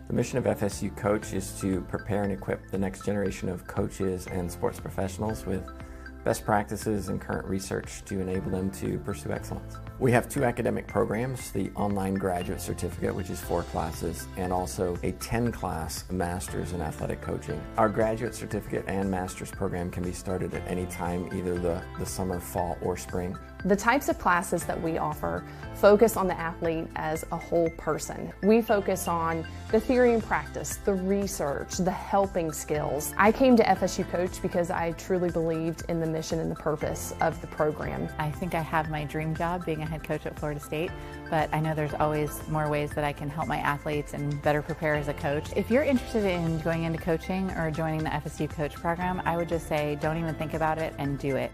The mission of FSU Coach is to prepare and equip the next generation of coaches and sports professionals with best practices and current research to enable them to pursue excellence. We have 2 academic programs, the online graduate certificate, which is 4 classes, and also a 10-class master's in athletic coaching. Our graduate certificate and master's program can be started at any time, either the summer, fall, or spring. The types of classes that we offer focus on the athlete as a whole person. We focus on the theory and practice, the research, the helping skills. I came to FSU Coach because I truly believed in the mission and the purpose of the program. I think I have my dream job being a head coach at Florida State, but I know there's always more ways that I can help my athletes and better prepare as a coach. If you're interested in going into coaching or joining the FSU Coach program, I would just say don't even think about it and do it.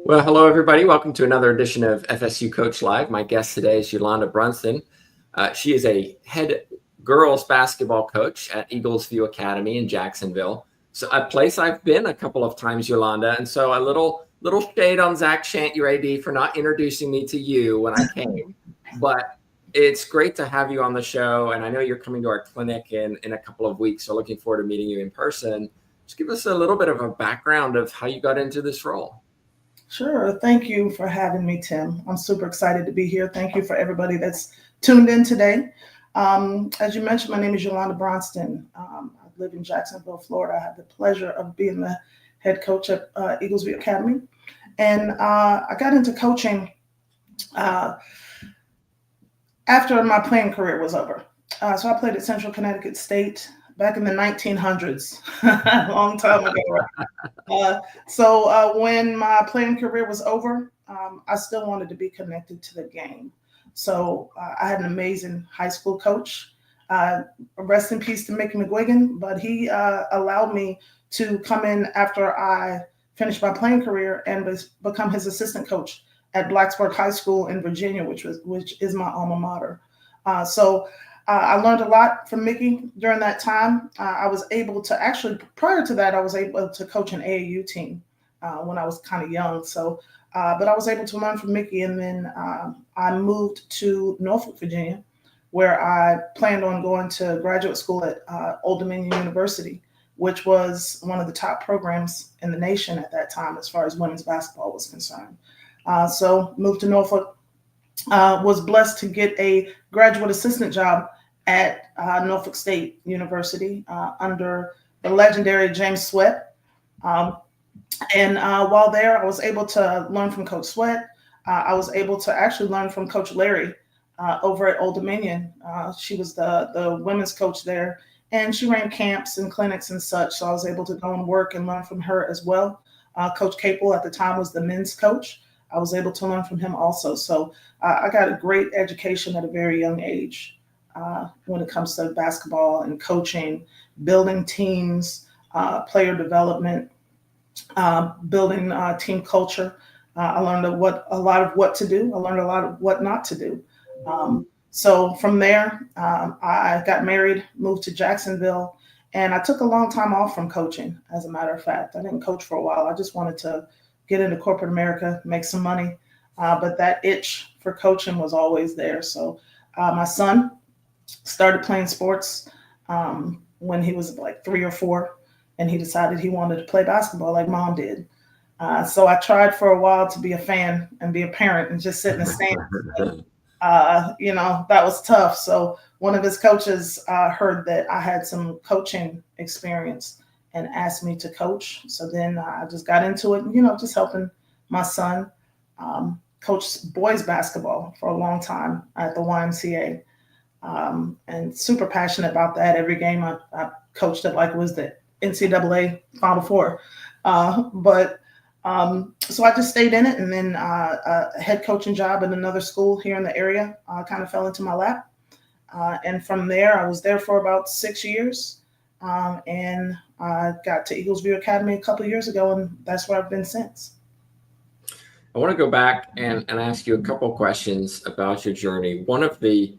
Well, hello everybody. Welcome to another edition of FSU Coach Live. My guest today is Yolanda Bronston. She is a head girls basketball coach at Eagles View Academy in Jacksonville. So a place I've been a couple of times, Yolanda. And so a little shade on Zach Shant, your AD, for not introducing me to you when I came. But it's great to have you on the show. And I know you're coming to our clinic in a couple of weeks. So looking forward to meeting you in person. Just give us a little bit of a background of how you got into this role. Sure. Thank you for having me, Tim. I'm super excited to be here. Thank you for everybody that's tuned in today. As you mentioned, my name is Yolanda Bronston. I live in Jacksonville, Florida. I have the pleasure of being the head coach at Eagles View Academy. And I got into coaching after my playing career was over. So I played at Central Connecticut State back in the 1900s, a long time ago. So when my playing career was over, I still wanted to be connected to the game. So I had an amazing high school coach. Rest in peace to Mickey McGuigan, but he allowed me to come in after I finished my playing career and become his assistant coach at Blacksburg High School in Virginia, which is my alma mater. I learned a lot from Mickey during that time. I was able to actually, prior to that, I was able to coach an AAU team when I was kind of young. But I was able to learn from Mickey, and then I moved to Norfolk, Virginia, where I planned on going to graduate school at Old Dominion University, which was one of the top programs in the nation at that time as far as women's basketball was concerned. So moved to Norfolk, was blessed to get a graduate assistant job at Norfolk State University under the legendary James Sweat. And while there, I was able to learn from Coach Sweat. I was able to actually learn from Coach Larry over at Old Dominion. She was the women's coach there, and she ran camps and clinics and such. So I was able to go and work and learn from her as well. Coach Capel at the time was the men's coach. I was able to learn from him also. So I got a great education at a very young age when it comes to basketball and coaching, building teams, player development, building team culture. I learned a lot of what to do. I learned a lot of what not to do. So from there, I got married, moved to Jacksonville, and I took a long time off from coaching, as a matter of fact. I didn't coach for a while. I just wanted to get into corporate America, make some money. But that itch for coaching was always there. So my son started playing sports when he was like 3 or 4, and he decided he wanted to play basketball like mom did. So I tried for a while to be a fan and be a parent and just sit in the stands. That was tough. So one of his coaches heard that I had some coaching experience and asked me to coach. So then I just got into it, just helping my son coach boys basketball for a long time at the YMCA. And super passionate about that. Every game I coached it like it was the NCAA Final Four. So I just stayed in it, and then a head coaching job at another school here in the area kind of fell into my lap. And from there, I was there for about 6 years, and I got to Eagles View Academy a couple of years ago, and that's where I've been since. I want to go back and ask you a couple questions about your journey. One of the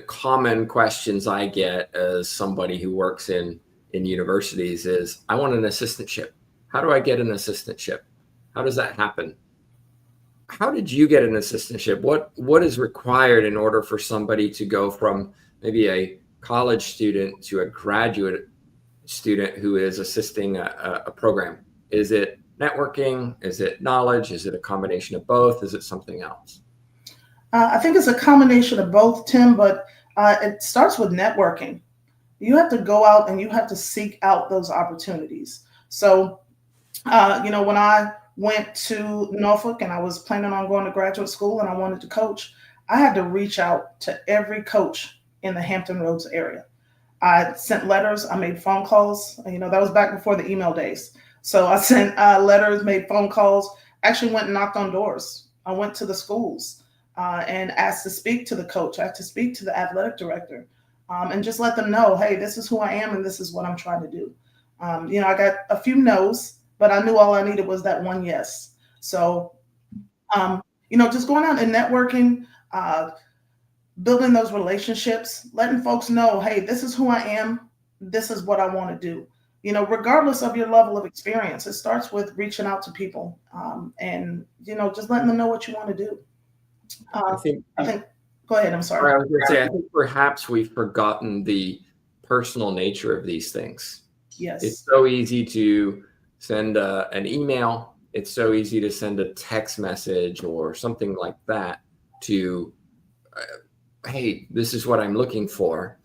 common questions I get as somebody who works in universities is, I want an assistantship. How do I get an assistantship? How does that happen? how did you get an assistantship? What is required in order for somebody to go from maybe a college student to a graduate student who is assisting a program? Is it networking? Is it knowledge? Is it a combination of both? Is it something else? I think it's a combination of both, Tim, but it starts with networking. You have to go out and you have to seek out those opportunities. So, when I went to Norfolk and I was planning on going to graduate school and I wanted to coach, I had to reach out to every coach in the Hampton Roads area. I sent letters, I made phone calls. That was back before the email days. So I sent letters, made phone calls, actually went and knocked on doors. I went to the schools and asked to speak to the coach, I had to speak to the athletic director, and just let them know, hey, this is who I am and this is what I'm trying to do. I got a few no's, but I knew all I needed was that one yes. So, just going out and networking, building those relationships, letting folks know, hey, this is who I am. This is what I want to do. Regardless of your level of experience, it starts with reaching out to people and, just letting them know what you want to do. I think, go ahead. I'm sorry. I was going to say, I think perhaps we've forgotten the personal nature of these things. Yes. It's so easy to send an email. It's so easy to send a text message or something like that to, hey, this is what I'm looking for.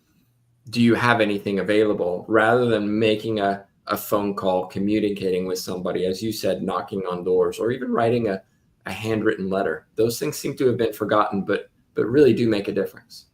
Do you have anything available? Rather than making a phone call, communicating with somebody, as you said, knocking on doors, or even writing a handwritten letter. Those things seem to have been forgotten, but really do make a difference.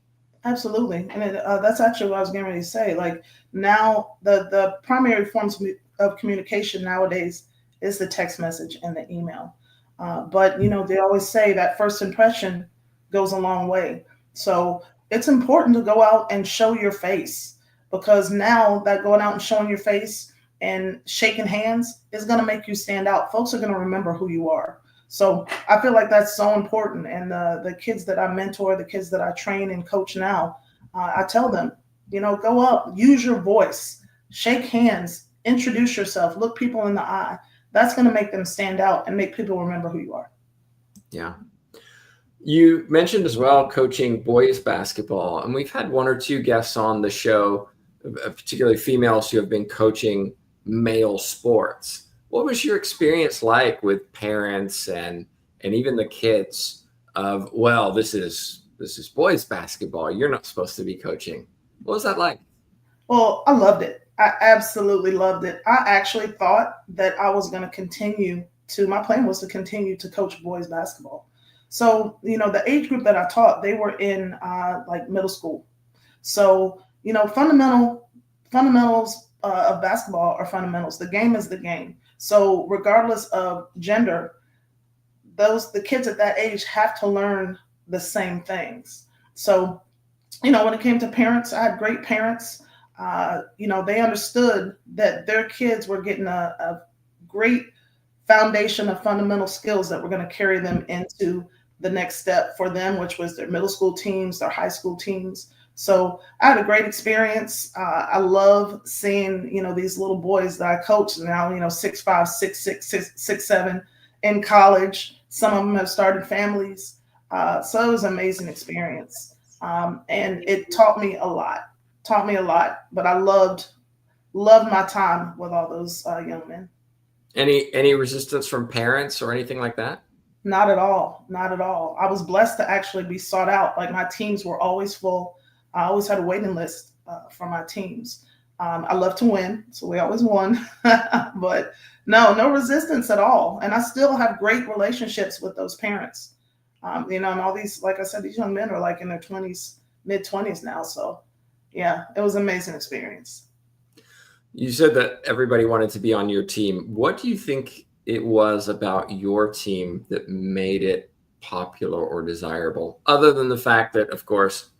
Absolutely. And that's actually what I was getting ready to say. Like now, the primary forms of communication nowadays is the text message and the email. But, they always say that first impression goes a long way. So it's important to go out and show your face, because now that going out and showing your face and shaking hands is going to make you stand out. Folks are going to remember who you are. So I feel like that's so important. And the kids that I mentor, the kids that I train and coach now, I tell them, go up, use your voice, shake hands, introduce yourself, look people in the eye. That's going to make them stand out and make people remember who you are. Yeah. You mentioned as well coaching boys basketball, and we've had one or two guests on the show, particularly females who have been coaching male sports. What was your experience like with parents and even the kids of, well, this is boys basketball. You're not supposed to be coaching. What was that like? Well, I loved it. I absolutely loved it. I actually thought that I was going to my plan was to continue to coach boys basketball. So, the age group that I taught, they were in like middle school. So, fundamentals of basketball are fundamentals. The game is the game. So regardless of gender, the kids at that age have to learn the same things. So, when it came to parents, I had great parents. They understood that their kids were getting a great foundation of fundamental skills that were going to carry them into the next step for them, which was their middle school teams, their high school teams. So I had a great experience. I love seeing, these little boys that I coach now, 6'5", 6'6", 6'7", in college. Some of them have started families. So it was an amazing experience. And it taught me a lot, but I loved my time with all those young men. Any resistance from parents or anything like that? Not at all. Not at all. I was blessed to actually be sought out. Like my teams were always full. I always had a waiting list for my teams. I love to win, so we always won. But no resistance at all. And I still have great relationships with those parents. And all these, like I said, these young men are like in their 20s, mid-20s now. So yeah, it was an amazing experience. You said that everybody wanted to be on your team. What do you think it was about your team that made it popular or desirable, other than the fact that, of course,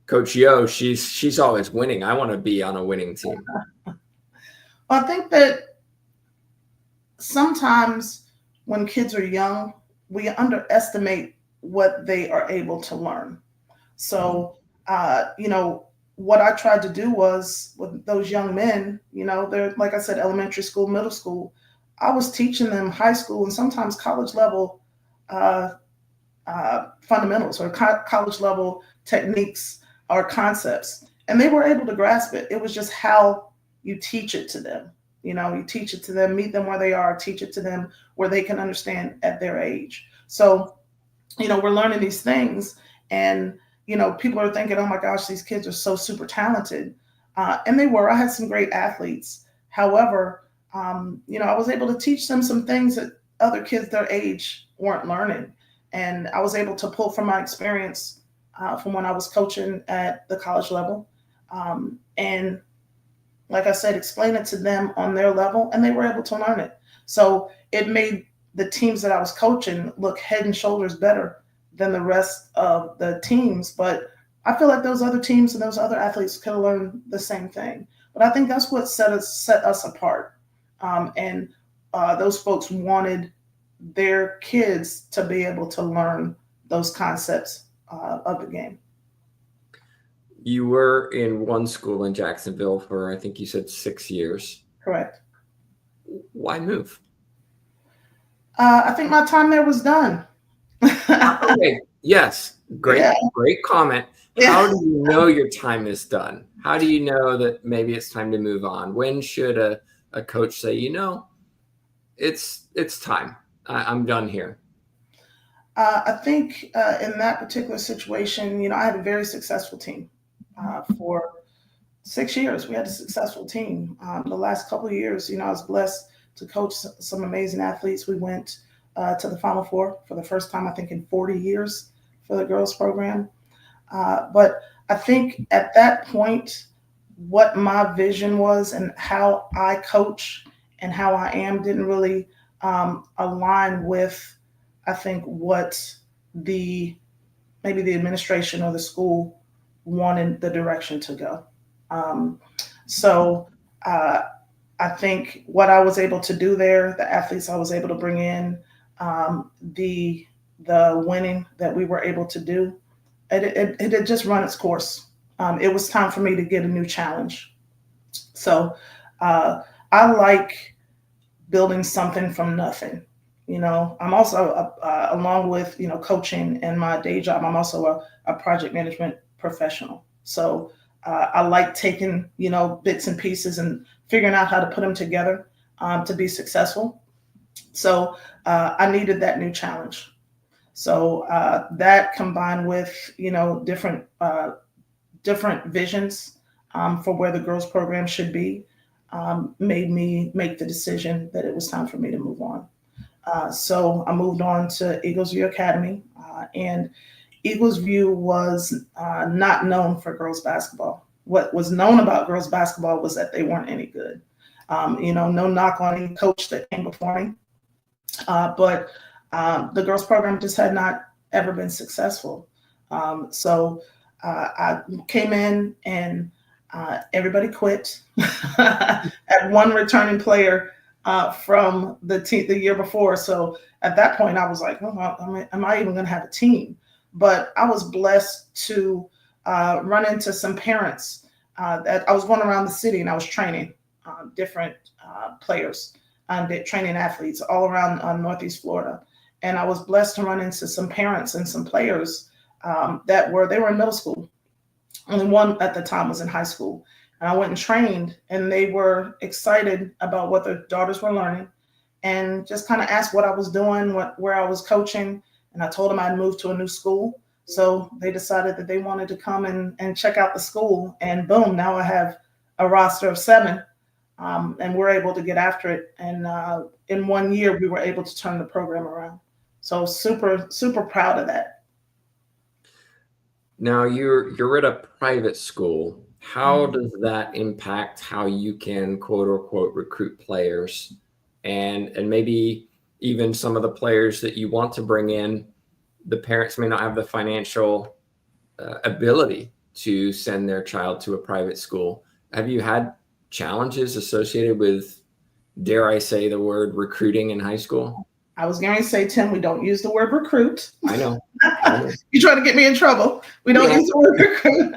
Coach Yo, she's always winning. I want to be on a winning team. Well, I think that sometimes when kids are young, we underestimate what they are able to learn. So, what I tried to do was with those young men, they're, like I said, elementary school, middle school, I was teaching them high school and sometimes college level fundamentals or college level techniques or concepts, and they were able to grasp it. It was just how you teach it to them. You teach it to them, meet them where they are, teach it to them where they can understand at their age. So, we're learning these things, and people are thinking, oh my gosh, these kids are so super talented, and they were. I had some great athletes. However, I was able to teach them some things that other kids their age weren't learning. And I was able to pull from my experience from when I was coaching at the college level. And like I said, explain it to them on their level, and they were able to learn it. So it made the teams that I was coaching look head and shoulders better than the rest of the teams. But I feel like those other teams and those other athletes could have learned the same thing. But I think that's what set us apart. And those folks wanted their kids to be able to learn those concepts of the game. You were in one school in Jacksonville for, I think you said 6 years. Correct. Why move? I think my time there was done. Okay. Yes. Great comment. Yeah. How do you know your time is done? How do you know that maybe it's time to move on? When should a coach say, it's time. I'm done here? I think in that particular situation, I had a very successful team for 6 years. We had a successful team. The last couple of years, I was blessed to coach some amazing athletes. We went to the Final Four for the first time, I think, in 40 years for the girls program. But I think at that point, what my vision was and how I coach and how I am didn't really align with, I think, what maybe the administration or the school wanted the direction to go. So I think what I was able to do there, the athletes I was able to bring in, the winning that we were able to do, it had just run its course. It was time for me to get a new challenge. So I like building something from nothing. I'm also, along with, coaching and my day job, I'm also a project management professional. So I like taking, bits and pieces and figuring out how to put them together to be successful. So I needed that new challenge. So that combined with, different visions for where the girls program should be made me make the decision that it was time for me to move on. So I moved on to Eagles View Academy, and Eagles View was not known for girls basketball. What was known about girls basketball was that they weren't any good. No knock on any coach that came before me, but the girls program just had not ever been successful. So I came in and everybody quit. Had one returning player from the year before. So at that point, I was like, am I even going to have a team? But I was blessed to run into some parents that I was going around the city and I was training different players and training athletes all around Northeast Florida. And I was blessed to run into some parents and some players they were in middle school. Only one at the time was in high school. And I went and trained, and they were excited about what their daughters were learning and just kind of asked what I was doing, where I was coaching. And I told them I'd moved to a new school. So they decided that they wanted to come and check out the school. And boom, now I have a roster of 7, and we're able to get after it. And in 1 year, we were able to turn the program around. So super, super proud of that. Now you're at a private school. How does that impact how you can quote unquote recruit players and maybe even some of the players that you want to bring in? The parents may not have the financial ability to send their child to a private school. Have you had challenges associated with, dare I say the word, recruiting in high school? I was going to say, Tim, we don't use the word recruit. I know. You're trying to get me in trouble. We don't use the word recruit.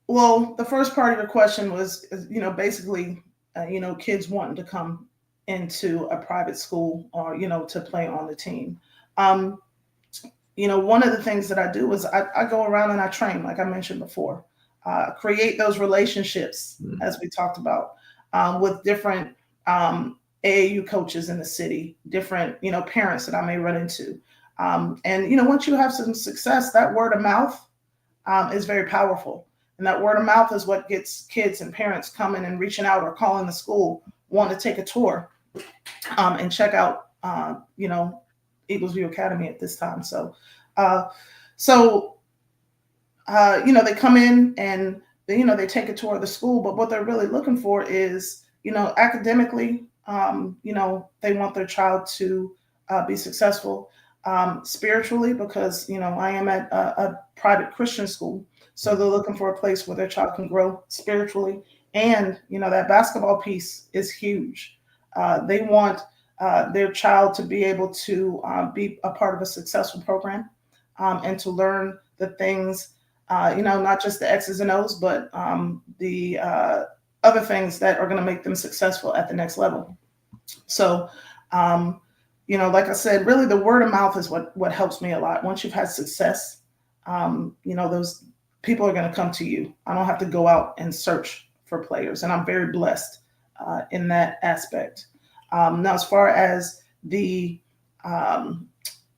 Well, the first part of your question was, basically, kids wanting to come into a private school or, to play on the team. One of the things that I do is I go around and I train, like I mentioned before, create those relationships, as we talked about, with different AAU coaches in the city, different, parents that I may run into. And once you have some success, that word of mouth is very powerful. And that word of mouth is what gets kids and parents coming and reaching out or calling the school, wanting to take a tour and check out, Eagles View Academy at this time. So, they come in and they take a tour of the school, but what they're really looking for is, academically, they want their child to be successful, spiritually, because, I am at a private Christian school. So they're looking for a place where their child can grow spiritually. And, that basketball piece is huge. They want their child to be able to be a part of a successful program and to learn the things, not just the X's and O's, but the other things that are going to make them successful at the next level. So, like I said, really the word of mouth is what helps me a lot. Once you've had success, those people are going to come to you. I don't have to go out and search for players, and I'm very blessed in that aspect. Now, as far as the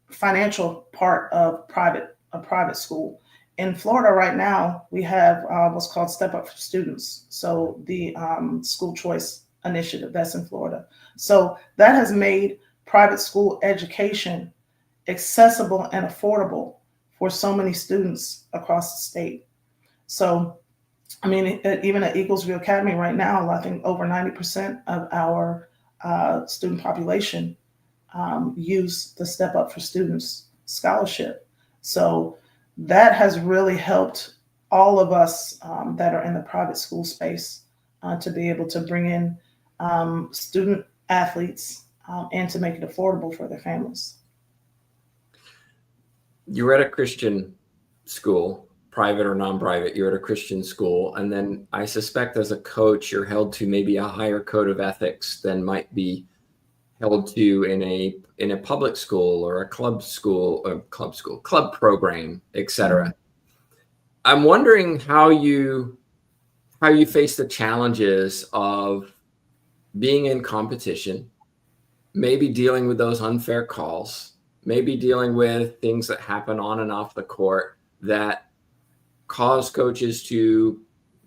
financial part of a private school, in Florida right now, we have what's called Step Up for Students. So the school choice initiative, that's in Florida. So that has made private school education accessible and affordable for so many students across the state. So, even at Eagles View Academy right now, I think over 90% of our student population use the Step Up for Students scholarship. So that has really helped all of us that are in the private school space to be able to bring in student athletes and to make it affordable for their families. You're at a Christian school, private or non-private, you're at a Christian school. And then I suspect as a coach, you're held to maybe a higher code of ethics than might be held to in a public school or a club program, etc. Mm-hmm. I'm wondering how you face the challenges of being in competition, maybe dealing with those unfair calls, maybe dealing with things that happen on and off the court that cause coaches to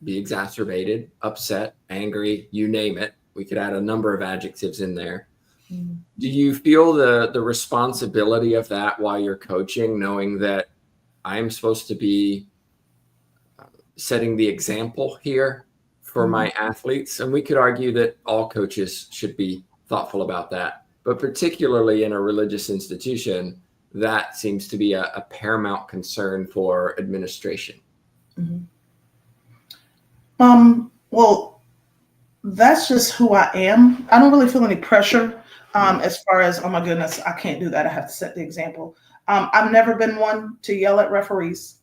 be exacerbated, upset, angry, you name it. We could add a number of adjectives in there. Mm. Do you feel the responsibility of that while you're coaching, knowing that I'm supposed to be setting the example here for my athletes? And we could argue that all coaches should be thoughtful about that, but particularly in a religious institution, that seems to be a paramount concern for administration. Mm-hmm. Well, that's just who I am. I don't really feel any pressure as far as, oh my goodness, I can't do that. I have to set the example. I've never been one to yell at referees.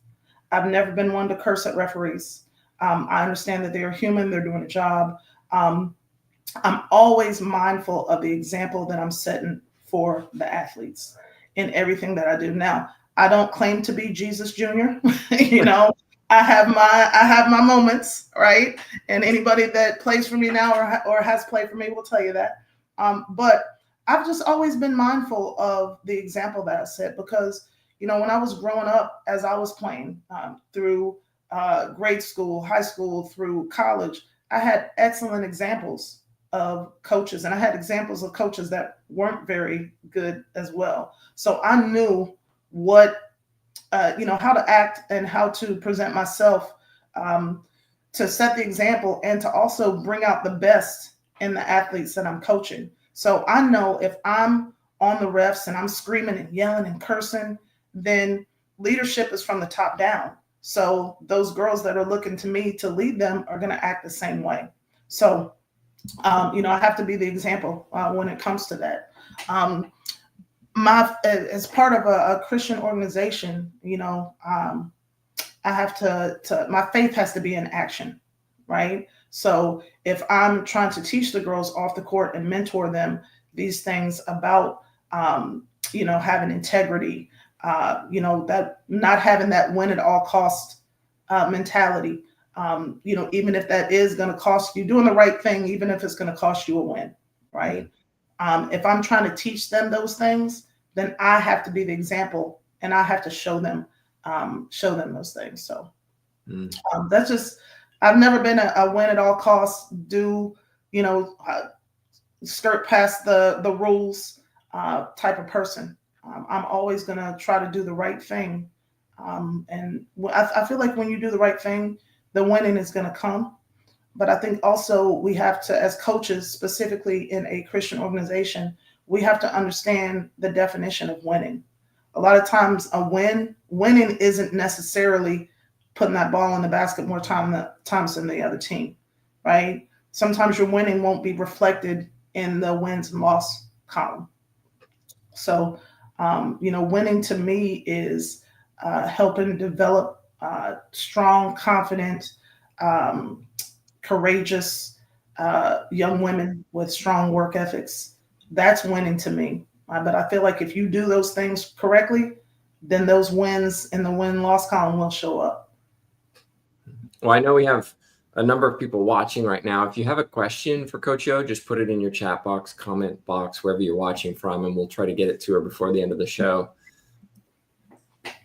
I've never been one to curse at referees. I understand that they are human. They're doing a job. I'm always mindful of the example that I'm setting for the athletes in everything that I do. Now, I don't claim to be Jesus Jr. I have my moments, right? And anybody that plays for me now or has played for me will tell you that. But I've just always been mindful of the example that I set, because, when I was growing up, as I was playing through grade school, high school, through college, I had excellent examples of coaches, and I had examples of coaches that weren't very good as well. So I knew what how to act and how to present myself to set the example and to also bring out the best in the athletes that I'm coaching. So I know if I'm on the refs and I'm screaming and yelling and cursing, then leadership is from the top down. So those girls that are looking to me to lead them are going to act the same way. So, I have to be the example when it comes to that. As part of a Christian organization, I have to my faith has to be in action, right? So if I'm trying to teach the girls off the court and mentor them these things about, having integrity, that not having that win at all cost mentality, even if that is going to cost you doing the right thing, even if it's going to cost you a win, right? If I'm trying to teach them those things, then I have to be the example and I have to show them those things. So that's just, I've never been a win at all costs, skirt past the rules type of person. I'm always going to try to do the right thing. And I feel like when you do the right thing, the winning is going to come. But I think also we have to, as coaches, specifically in a Christian organization, we have to understand the definition of winning. A lot of times winning isn't necessarily putting that ball in the basket more times than the other team, right? Sometimes your winning won't be reflected in the wins and loss column. So, winning to me is helping develop strong, confident, courageous young women with strong work ethics. That's winning to me. But I feel like if you do those things correctly, then those wins in the win-loss column will show up. Well, I know we have a number of people watching right now. If you have a question for Coach O, just put it in your chat box, comment box, wherever you're watching from, and we'll try to get it to her before the end of the show.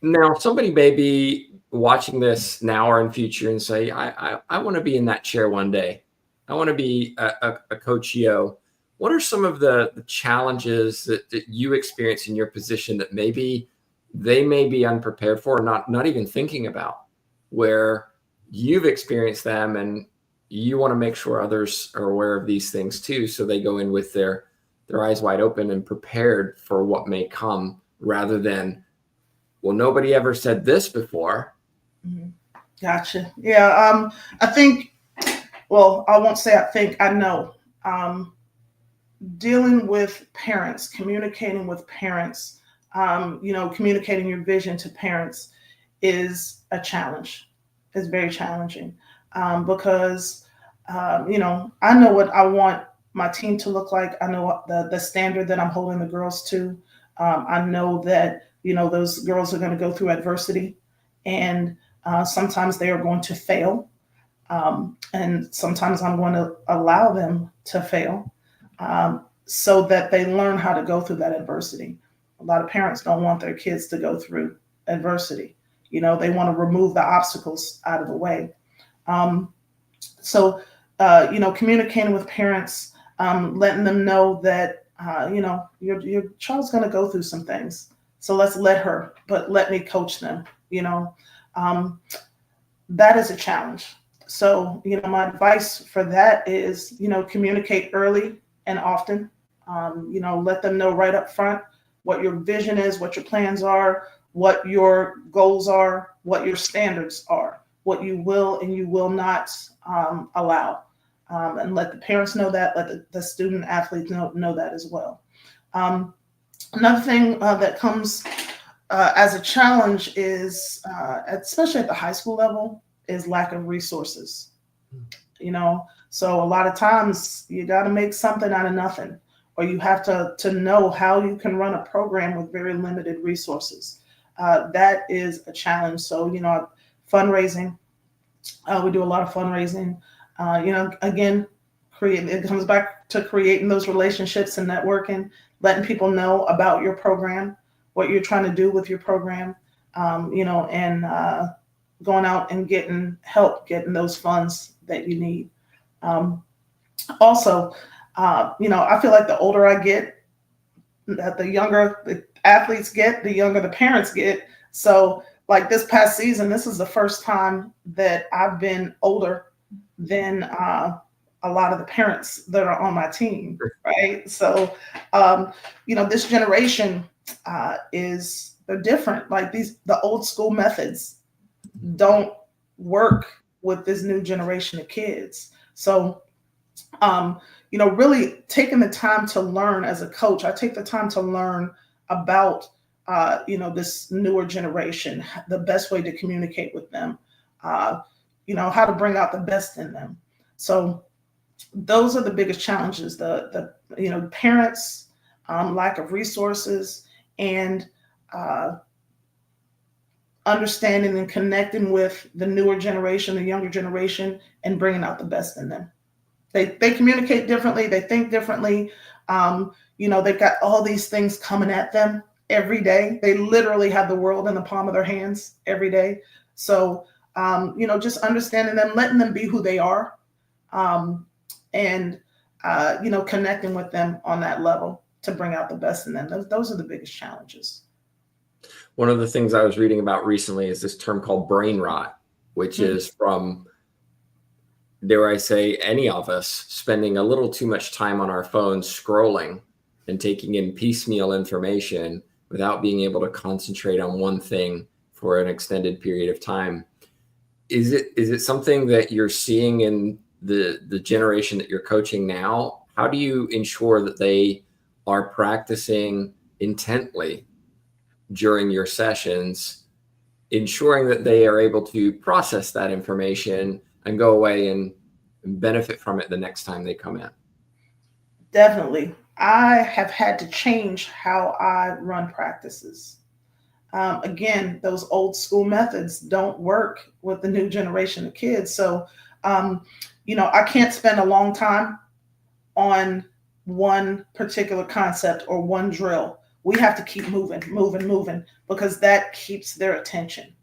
Now, somebody may be watching this now or in future and say, I want to be in that chair one day. I want to be a Coach O. What are some of the challenges that you experience in your position that maybe they may be unprepared for, or not even thinking about, where you've experienced them and you want to make sure others are aware of these things too, so they go in with their eyes wide open and prepared for what may come, rather than, well, nobody ever said this before. Mm-hmm. Gotcha. Yeah. I think, well, I won't say I think, I know. Dealing with parents, communicating with parents, communicating your vision to parents is a challenge. It's very challenging because, I know what I want my team to look like. I know what the standard that I'm holding the girls to. I know that, those girls are going to go through adversity, and sometimes they are going to fail. And sometimes I'm going to allow them to fail so that they learn how to go through that adversity. A lot of parents don't want their kids to go through adversity. They want to remove the obstacles out of the way. So communicating with parents, letting them know that, your child's going to go through some things. So let's let me coach them, that is a challenge. So, my advice for that is, communicate early and often, let them know right up front what your vision is, what your plans are, what your goals are, what your standards are, what you will and you will not allow. And let the parents know that, let the student athletes know that as well. Another thing that comes as a challenge is, especially at the high school level, is lack of resources. So a lot of times you got to make something out of nothing, or you have to know how you can run a program with very limited resources. That is a challenge. So, fundraising, we do a lot of fundraising, again, it comes back to creating those relationships and networking, letting people know about your program, what you're trying to do with your program, and going out and getting help, getting those funds that you need. Also, I feel like the older I get, the younger the athletes get, the younger the parents get. So like this past season, this is the first time that I've been older than a lot of the parents that are on my team, right? So, this generation they're different. Like the old school methods don't work with this new generation of kids. So, really taking the time to learn as a coach, I take the time to learn about, this newer generation, the best way to communicate with them, how to bring out the best in them. So those are the biggest challenges, the parents, lack of resources, and understanding and connecting with the newer generation, the younger generation, and bringing out the best in them. They communicate differently. They think differently. They've got all these things coming at them every day. They literally have the world in the palm of their hands every day. So, just understanding them, letting them be who they are, and connecting with them on that level to bring out the best in them. Those are the biggest challenges. One of the things I was reading about recently is this term called brain rot, which is from, dare I say, any of us spending a little too much time on our phones scrolling and taking in piecemeal information without being able to concentrate on one thing for an extended period of time. Is it something that you're seeing in the generation that you're coaching now? How do you ensure that they are practicing intently during your sessions, ensuring that they are able to process that information and go away and benefit from it the next time they come in? Definitely. I have had to change how I run practices. Again, those old school methods don't work with the new generation of kids. So, I can't spend a long time on one particular concept or one drill. We have to keep moving, because that keeps their attention.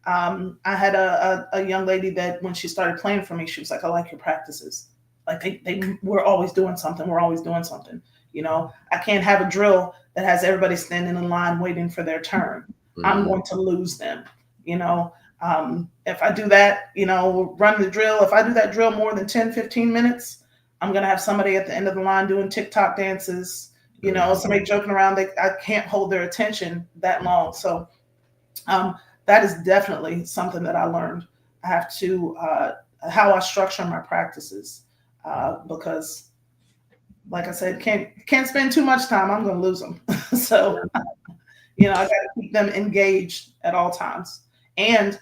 I had a young lady that when she started playing for me, she was like, "I like your practices. Like we're always doing something. We're always doing something. I can't have a drill that has everybody standing in line waiting for their turn. I'm going to lose them. If I do that, run the drill, if I do that drill more than 10, 15 minutes, I'm going to have somebody at the end of the line doing TikTok dances, somebody joking around. I can't hold their attention that long. So that is definitely something that I learned. I have to, how I structure my practices, because like I said, can't spend too much time. I'm going to lose them. So, I got to keep them engaged at all times, and,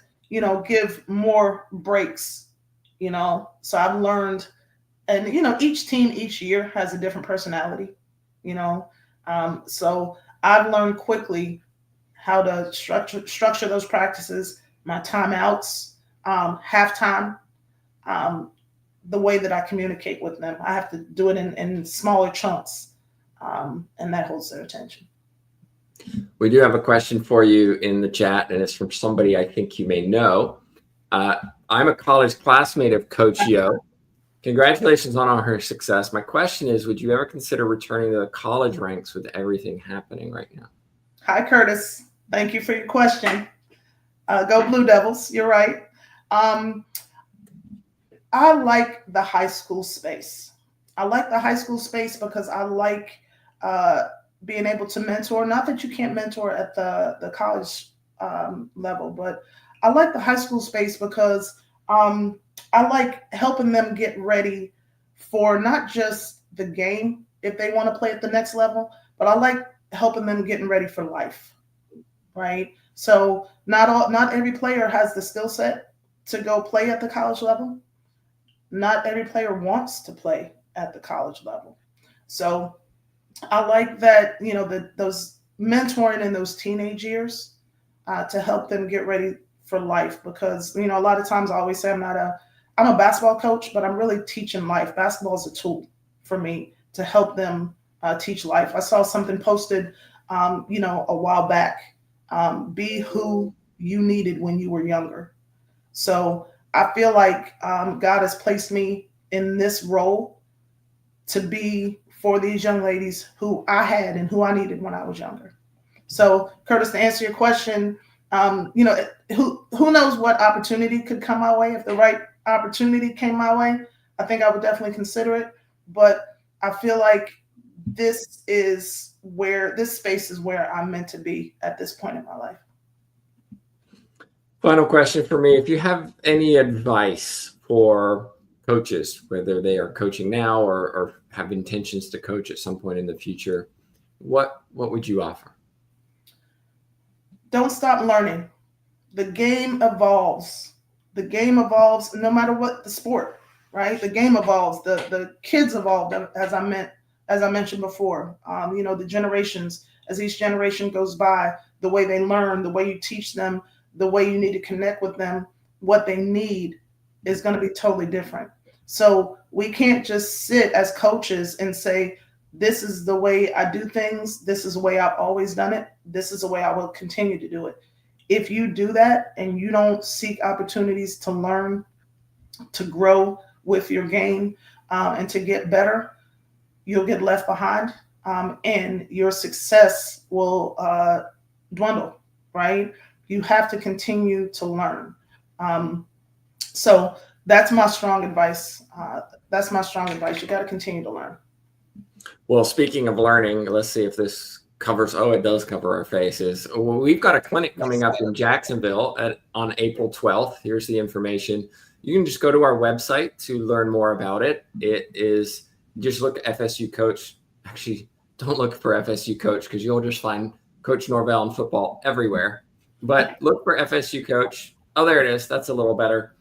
give more breaks, so I've learned, and, each team each year has a different personality, so I've learned quickly how to structure those practices, my timeouts, halftime, the way that I communicate with them. I have to do it in smaller chunks, and that holds their attention. We do have a question for you in the chat, and it's from somebody I think you may know. I'm a college classmate of Coach Yo. Congratulations on all her success. My question is, would you ever consider returning to the college ranks with everything happening right now? Hi, Curtis. Thank you for your question. Go Blue Devils. You're right. I like the high school space. I like the high school space because I like being able to mentor. Not that you can't mentor at the college level, but I like the high school space because I like helping them get ready for not just the game if they want to play at the next level, but I like helping them getting ready for life, right? So not every player has the skill set to go play at the college level. Not every player wants to play at the college level. So I like that, those mentoring in those teenage years to help them get ready for life, because, a lot of times I always say I'm a basketball coach, but I'm really teaching life. Basketball is a tool for me to help them teach life. I saw something posted, a while back, be who you needed when you were younger. So I feel like God has placed me in this role to be for these young ladies who I had and who I needed when I was younger. So, Curtis, to answer your question, who knows what opportunity could come my way? If the right opportunity came my way, I think I would definitely consider it. But I feel like this space is where I'm meant to be at this point in my life. Final question for me. If you have any advice for coaches, whether they are coaching now or have intentions to coach at some point in the future, what would you offer? Don't stop learning. The game evolves. The game evolves no matter what the sport. right? The game evolves, the kids evolve, as I mentioned before. The generations, as each generation goes by, the way they learn, the way you teach them, the way you need to connect with them, what they need is going to be totally different. So we can't just sit as coaches and say, this is the way I do things. This is the way I've always done it. This is the way I will continue to do it. If you do that and you don't seek opportunities to learn, to grow with your game, and to get better, you'll get left behind, and your success will dwindle, right? You have to continue to learn. So that's my strong advice. You got to continue to learn. Well, speaking of learning, let's see if this covers. Oh, it does cover our faces. Well, we've got a clinic coming up in Jacksonville on April 12th. Here's the information. You can just go to our website to learn more about it. It is, just look at FSU Coach. Actually, don't look for FSU Coach because you'll just find Coach Norvell in football everywhere. But look for FSU Coach. Oh, there it is. That's a little better.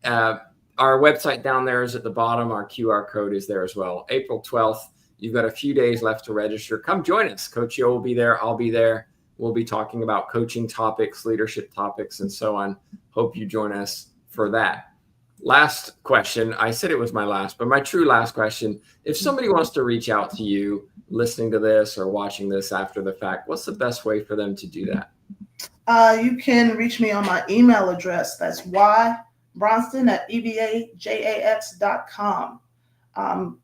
Our website down there is at the bottom. Our QR code is there as well. April 12th. You've got a few days left to register. Come join us. Coach Yo will be there. I'll be there. We'll be talking about coaching topics, leadership topics, and so on. Hope you join us for that. Last question. I said it was my last, but my true last question. If somebody wants to reach out to you listening to this or watching this after the fact, what's the best way for them to do that? You can reach me on my email address. That's ybronston@evajax.com.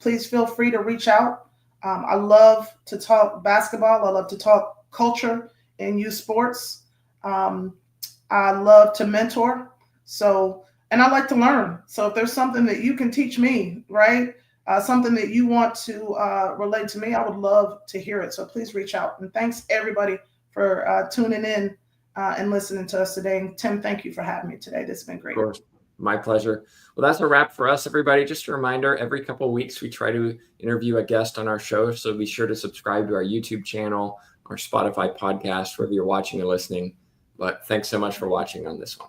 Please feel free to reach out. I love to talk basketball. I love to talk culture and youth sports. I love to mentor. And I like to learn. So if there's something that you can teach me, right? Something that you want to relate to me, I would love to hear it. So please reach out. And thanks everybody for tuning in and listening to us today. And Tim, thank you for having me today. This has been great. Of course. My pleasure. Well, that's a wrap for us, everybody. Just a reminder, every couple of weeks, we try to interview a guest on our show. So be sure to subscribe to our YouTube channel, our Spotify podcast, wherever you're watching or listening. But thanks so much for watching on this one.